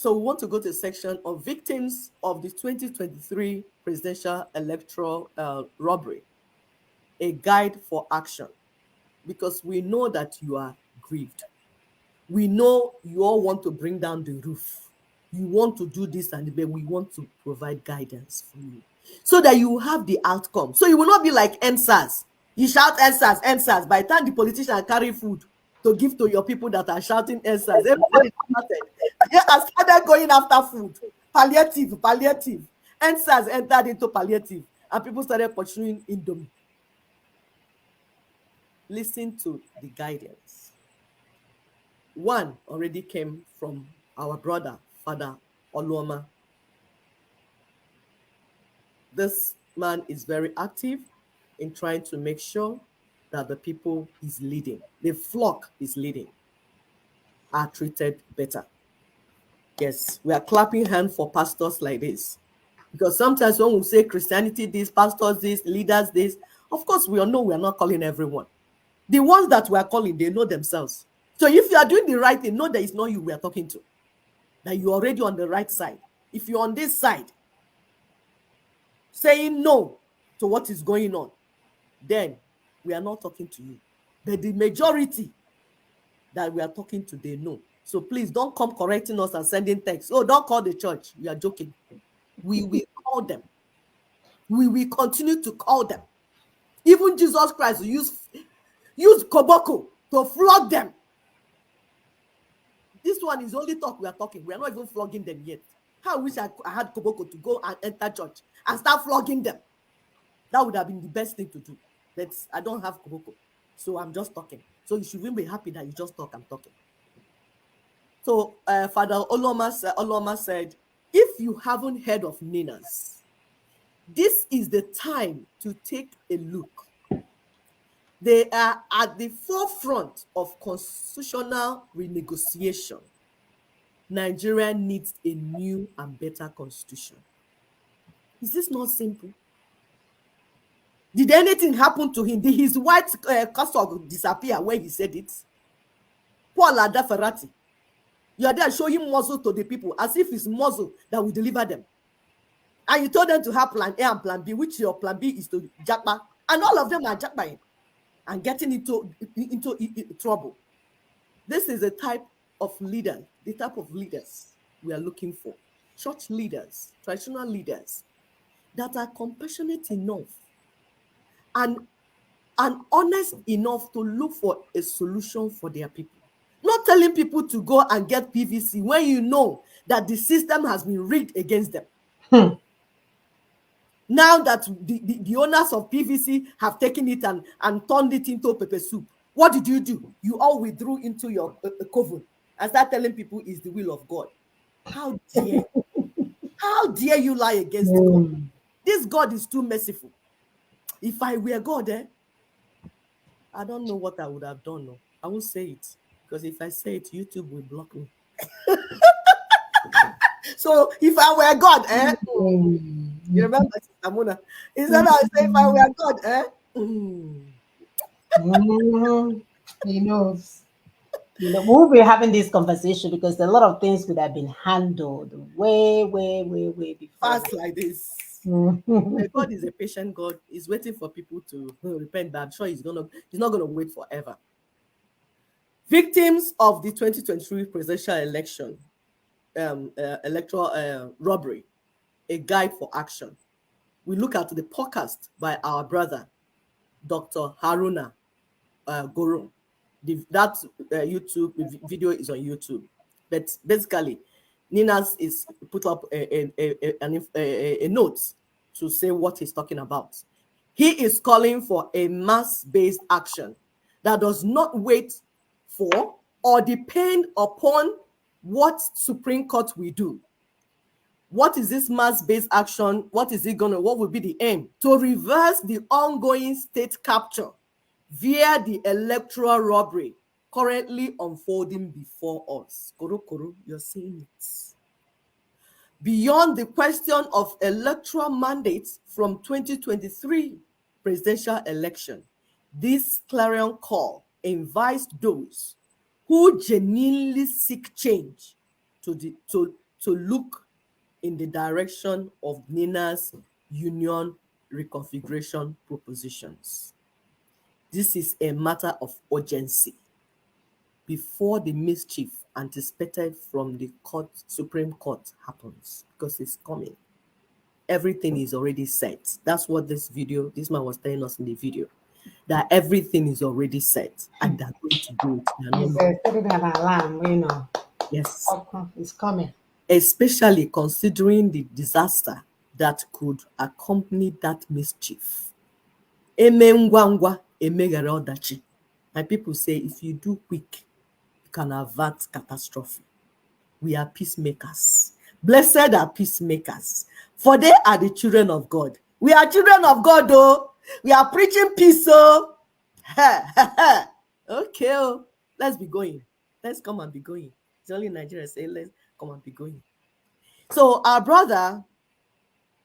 So we want to go to a section of victims of the 2023 presidential electoral robbery, a guide for action, because we know that you are grieved. We know you all want to bring down the roof. You want to do this and but we want to provide guidance for you so that you have the outcome. So you will not be like NSAS. You shout NSAS, NSAS. By the time the politician carry food to give to your people that are shouting NSAS, everybody started going after food. Palliative, palliative. NSAS entered into palliative and people started pursuing Indomie. Listen to the guidance. One already came from our brother, Father Oluoma. This man is very active in trying to make sure that the people he's leading, the flock he's leading, are treated better. Yes, we are clapping hands for pastors like this. Because sometimes when we say Christianity this, pastors this, leaders this, of course we all know we are not calling everyone. The ones that we are calling, they know themselves. So if you are doing the right thing, know that it's not you we are talking to. That you're already on the right side. If you're on this side, saying no to what is going on, then we are not talking to you. But the majority that we are talking to, they know. So please don't come correcting us and sending texts. Oh, don't call the church. We are joking. We will call them. We will continue to call them. Even Jesus Christ used koboko to flog them. This one is only talk we are talking. We are not even flogging them yet. How I wish I had koboko to go and enter church and start flogging them. That would have been the best thing to do. But I don't have koboko. So I'm just talking. So you shouldn't be happy that you just talk. I'm talking. So Father Oluoma said, if you haven't heard of Ninas, this is the time to take a look. They are at the forefront of constitutional renegotiation. Nigeria needs a new and better constitution. Is this not simple? Did anything happen to him? Did his white cassock disappear when he said it? Paul Adaferati, you are there showing muzzle to the people as if it's muzzle that will deliver them. And you told them to have plan A and plan B, which your plan B is to jackpot. And all of them are jackpotting and getting into trouble. This is the type of leader, the type of leaders we are looking for. Church leaders, traditional leaders that are compassionate enough and honest enough to look for a solution for their people. Not telling people to go and get PVC when you know that the system has been rigged against them. Now that the owners of PVC have taken it and turned it into pepper soup, what did you do? You all withdrew into your coven and start telling people it's the will of God. How dare you lie against God? This God is too merciful. If I were God, I don't know what I would have done. No. I won't say it, because if I say it, YouTube will block me. So if I were God, you remember Amuna? Instead of saying if I were God, He knows. You know, we'll be having this conversation because a lot of things could have been handled way before. Fast like this. God is a patient God. He's waiting for people to repent, but I'm sure he's not gonna wait forever. Victims of the 2023 presidential election, electoral robbery, a guide for action. We look at the podcast by our brother, Dr. Haruna Goro. That YouTube video is on YouTube. But basically, Ninas is put up a note to say what he's talking about. He is calling for a mass-based action that does not wait for or depend upon what Supreme Court will do. What is this mass-based action? What will be the aim? To reverse the ongoing state capture via the electoral robbery currently unfolding before us. Koro, you're seeing it. Beyond the question of electoral mandates from 2023 presidential election, this clarion call invites those who genuinely seek change to to look in the direction of Nina's union reconfiguration propositions. This is a matter of urgency before the mischief anticipated from the Supreme Court happens, because it's coming. Everything is already set. That's what this man was telling us in the video, that everything is already set and they're going to do it. They're not He's looking. setting an alarm, Yes. It's coming. Especially considering the disaster that could accompany that mischief. Eme ngwa ngwa, emeghara ọdachi. My people say if you do quick, you can avert catastrophe. We are peacemakers. Blessed are peacemakers, for they are the children of God. We are children of God, though. We are preaching peace, oh. Okay, oh. Let's be going. Let's come and be going. It's only Nigeria say, let's come and be going. So our brother,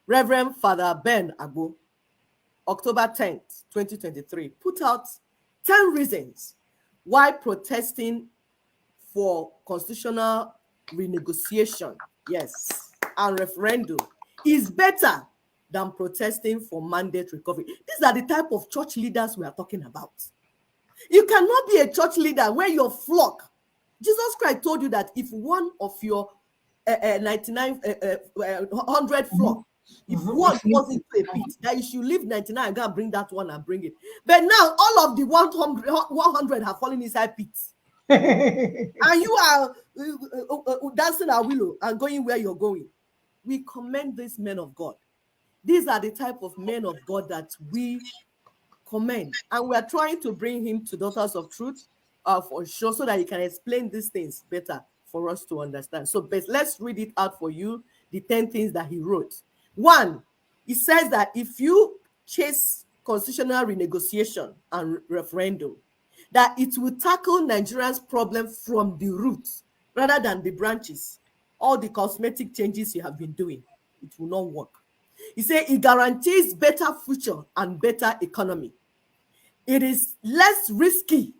Reverend Father Ben Agbo, October 10th, 2023, put out 10 reasons why protesting for constitutional renegotiation, yes, and referendum is better than protesting for mandate recovery. These are the type of church leaders we are talking about. You cannot be a church leader where your flock, Jesus Christ told you that if one of your 100 flock, if one falls into a pit, that you should leave 99 and go and bring that one and bring it. But now all of the 100 have fallen inside pits. And you are dancing a willow and going where you're going. We commend these men of God. These are the type of men of God that we commend, and we are trying to bring him to Daughters of Truth for sure, so that he can explain these things better for us to understand. So let's read it out for you, the 10 things that he wrote. One, he says that if you chase constitutional renegotiation and referendum, that it will tackle Nigeria's problem from the roots rather than the branches. All the cosmetic changes you have been doing, it will not work. He said it guarantees better future and better economy. It is less risky,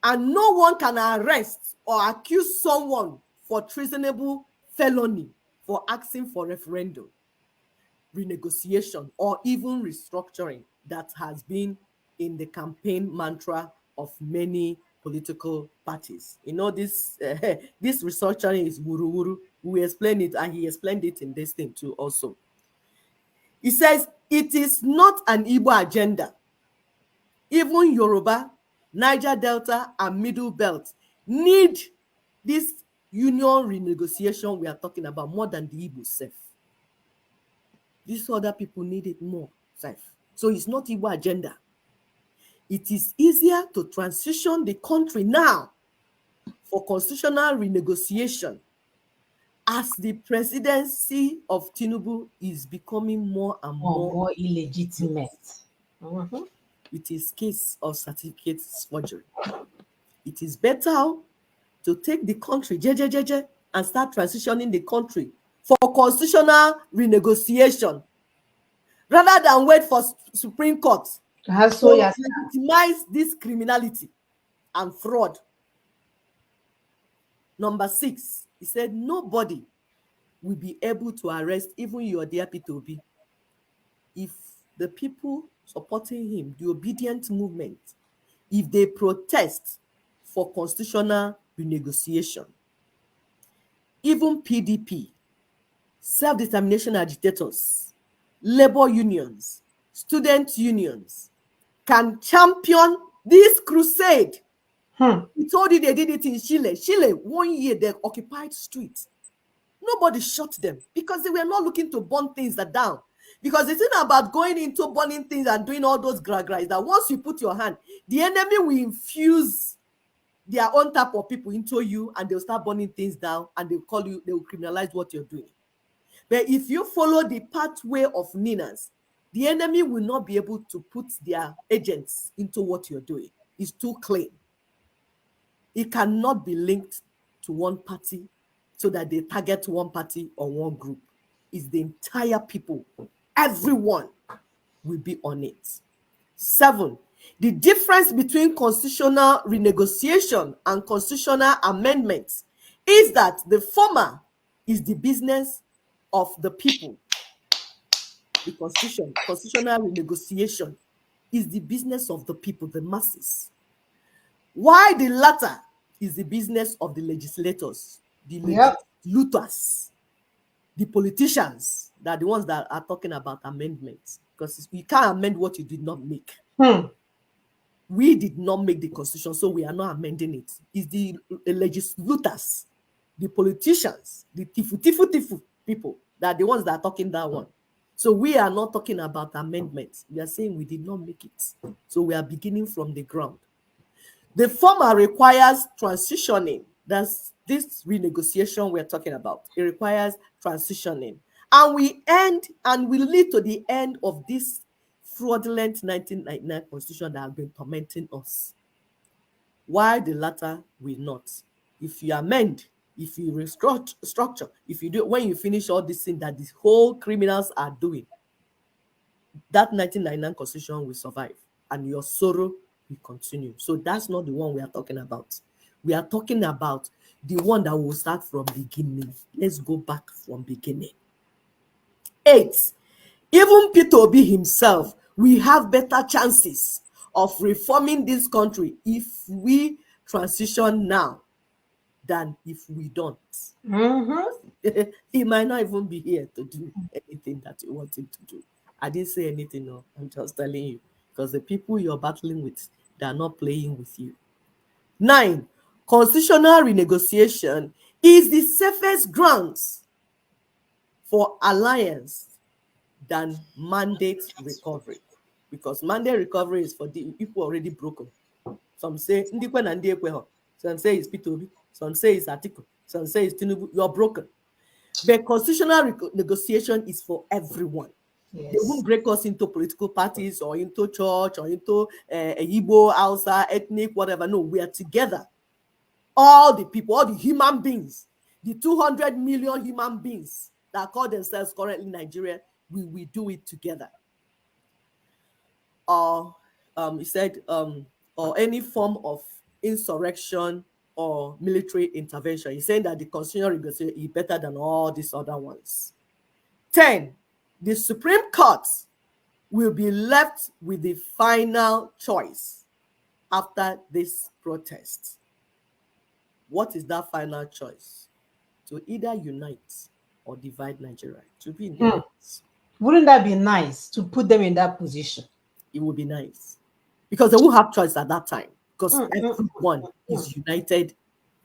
and no one can arrest or accuse someone for treasonable felony for asking for referendum, renegotiation, or even restructuring that has been in the campaign mantra of many political parties. You know, this this restructuring is wuru wuru. We explain it, and he explained it in this thing too also. He says it is not an Igbo agenda. Even Yoruba, Niger Delta, and Middle Belt need this union renegotiation we are talking about more than the Igbo self. These other people need it more self. So it's not Igbo agenda. It is easier to transition the country now for constitutional renegotiation as the presidency of Tinubu is becoming more and more illegitimate. It is case of certificate forgery. It is better to take the country and start transitioning the country for constitutional renegotiation rather than wait for Supreme Court to legitimize this criminality and fraud. Number 6, he said nobody will be able to arrest even your dear P2B if the people supporting him, the obedient movement, if they protest for constitutional renegotiation. Even PDP, self-determination agitators, labor unions, student unions can champion this crusade. He told you they did it in Chile. Chile, 1 year, they occupied streets. Nobody shot them because they were not looking to burn things down. Because it's not about going into burning things and doing all those gra-gra. That once you put your hand, the enemy will infuse their own type of people into you, and they'll start burning things down, and they'll call you, they will criminalize what you're doing. But if you follow the pathway of Ninas, the enemy will not be able to put their agents into what you're doing. It's too clean. It cannot be linked to one party so that they target one party or one group. It's the entire people. Everyone will be on it. 7, the difference between constitutional renegotiation and constitutional amendments is that the former is the business of the people. The constitution, constitutional renegotiation is the business of the people, the masses. Why the latter is the business of the legislators, the Yep. legislators, the politicians, that are the ones that are talking about amendments. Because you can't amend what you did not make. Hmm. We did not make the constitution, so we are not amending it. It's the legislators, the politicians, the tifu people that are the ones that are talking that one. So we are not talking about amendments. We are saying we did not make it. So we are beginning from the ground. The former requires transitioning. That's this renegotiation we're talking about. It requires transitioning. And we end and will lead to the end of this fraudulent 1999 constitution that has been tormenting us. Why the latter will not? If you amend, if you restructure, if you do, when you finish all this thing that the whole criminals are doing, that 1999 constitution will survive and your sorrow will continue. So that's not the one we are talking about. We are talking about the one that will start from beginning. Let's go back from beginning. 8. Even Peter Obi himself, we have better chances of reforming this country if we transition now than if we don't. Mm-hmm. He might not even be here to do anything that you want him to do. I didn't say anything, no. I'm just telling you. Because the people you're battling with, they are not playing with you. 9. Constitutional renegotiation is the safest grounds for alliance than mandate recovery. Because mandate recovery is for the people already broken. Some say Ndikwe na Ndiekwe. Some say it's Peter Obi. Some say it's Atiku. Some say it's Tinubu. You're broken. But constitutional negotiation is for everyone. They Yes. won't break us into political parties or into church or into a Igbo, Hausa, ethnic, whatever. No, we are together. All the people, all the human beings, the 200 million human beings that call themselves currently Nigeria, we do it together. Or he said, or any form of insurrection or military intervention. He's saying that the constitutional negotiation is better than all these other ones. 10. The Supreme Court will be left with the final choice after this protest. What is that final choice? To either unite or divide Nigeria. To be in their Hmm. hands. Wouldn't that be nice to put them in that position? It would be nice. Because they won't have choice at that time. Because Mm, mm, everyone mm, is united, mm,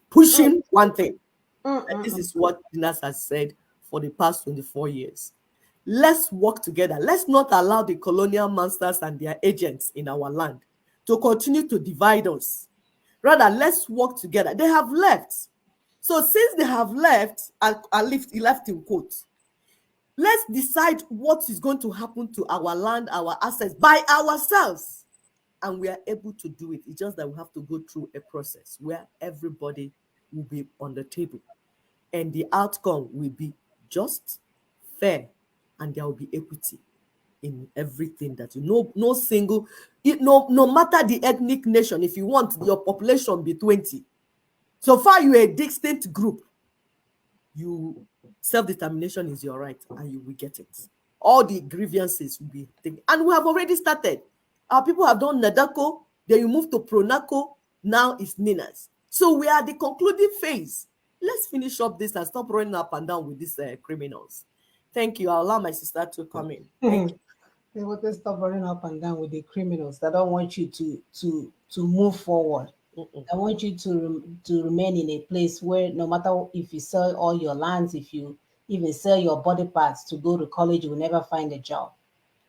pushing one thing. mm, And mm, this mm. is what Dinas has said for the past 24 years. Let's work together. Let's not allow the colonial masters and their agents in our land to continue to divide us. Rather, let's work together. They have left. So since they have left, he left in quotes, let's decide what is going to happen to our land, our assets by ourselves. And we are able to do it. It's just that we have to go through a process where everybody will be on the table. And the outcome will be just, fair, and there will be equity in everything that you know. No single, no matter the ethnic nation, if you want your population be 20, so far you're a distinct group, you self-determination is your right and you will get it. All the grievances will be taken. And we have already started. Our people have done Nadako, then you move to Pronaco, now it's Ninas. So we are the concluding phase. Let's finish up this and stop running up and down with these criminals. Thank you. I'll allow my sister to come in. Thank you. They want to stop running up and down with the criminals that don't want you to move forward. Mm-mm. I want you to remain in a place where no matter if you sell all your lands, if you even sell your body parts to go to college, you will never find a job.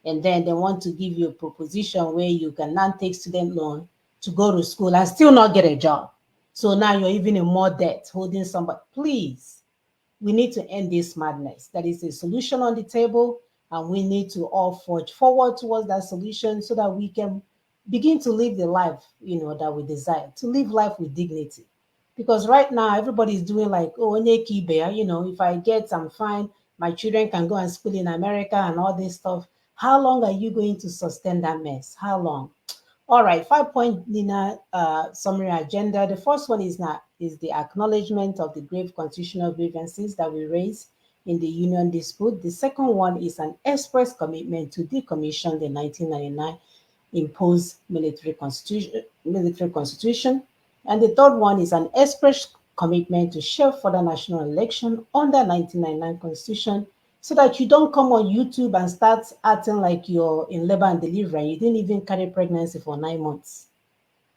And then they want to give you a proposition where you can now take student loan to go to school and still not get a job. So now you're even in more debt, holding somebody. Please, we need to end this madness. That is a solution on the table, and we need to all forge forward towards that solution so that we can begin to live the life, that we desire, to live life with dignity. Because right now everybody's doing like, oh, if I get, I'm fine. My children can go and school in America and all this stuff. How long are you going to sustain that mess? How long? All right, 5 point Nina summary agenda. The first one is the acknowledgement of the grave constitutional grievances that we raised in the union dispute. The second one is an express commitment to decommission the 1999 imposed military constitution. And the third one is an express commitment to share further national election under 1999 constitution, so that you don't come on YouTube and start acting like you're in labor and delivery and you didn't even carry pregnancy for 9 months.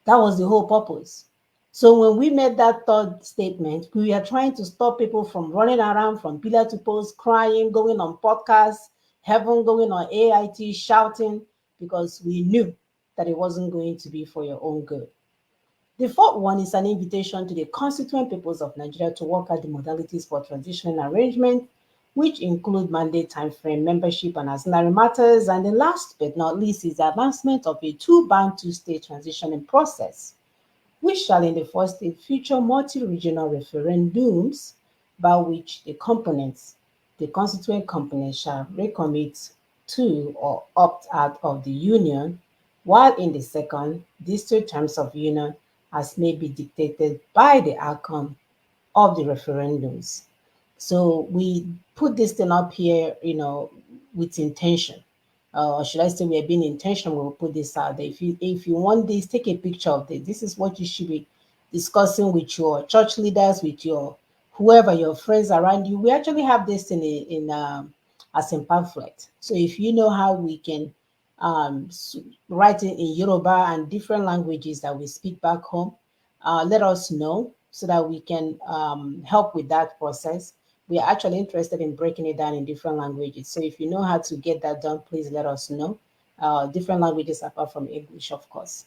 That was the whole purpose. So when we made that third statement, we are trying to stop people from running around from pillar to post, crying, going on podcasts, heaven going on AIT, shouting, because we knew that it wasn't going to be for your own good. The fourth one is an invitation to the constituent peoples of Nigeria to work out the modalities for transitional arrangement, which include mandate timeframe, membership, and ancillary matters. And the last but not least is the advancement of a two-band, two-state transitioning process, which shall in the first stage feature multi-regional referendums by which the constituent components shall recommit to or opt out of the union, while in the second, these two terms of union as may be dictated by the outcome of the referendums. So we put this thing up here, with intention. Or should I say we are being intentional when we put this out there. If you want this, take a picture of this. This is what you should be discussing with your church leaders, with your whoever, your friends around you. We actually have this in as a pamphlet. So if you know how we can write it in Yoruba and different languages that we speak back home, let us know so that we can help with that process. We are actually interested in breaking it down in different languages. So if you know how to get that done, please let us know. Different languages apart from English, of course.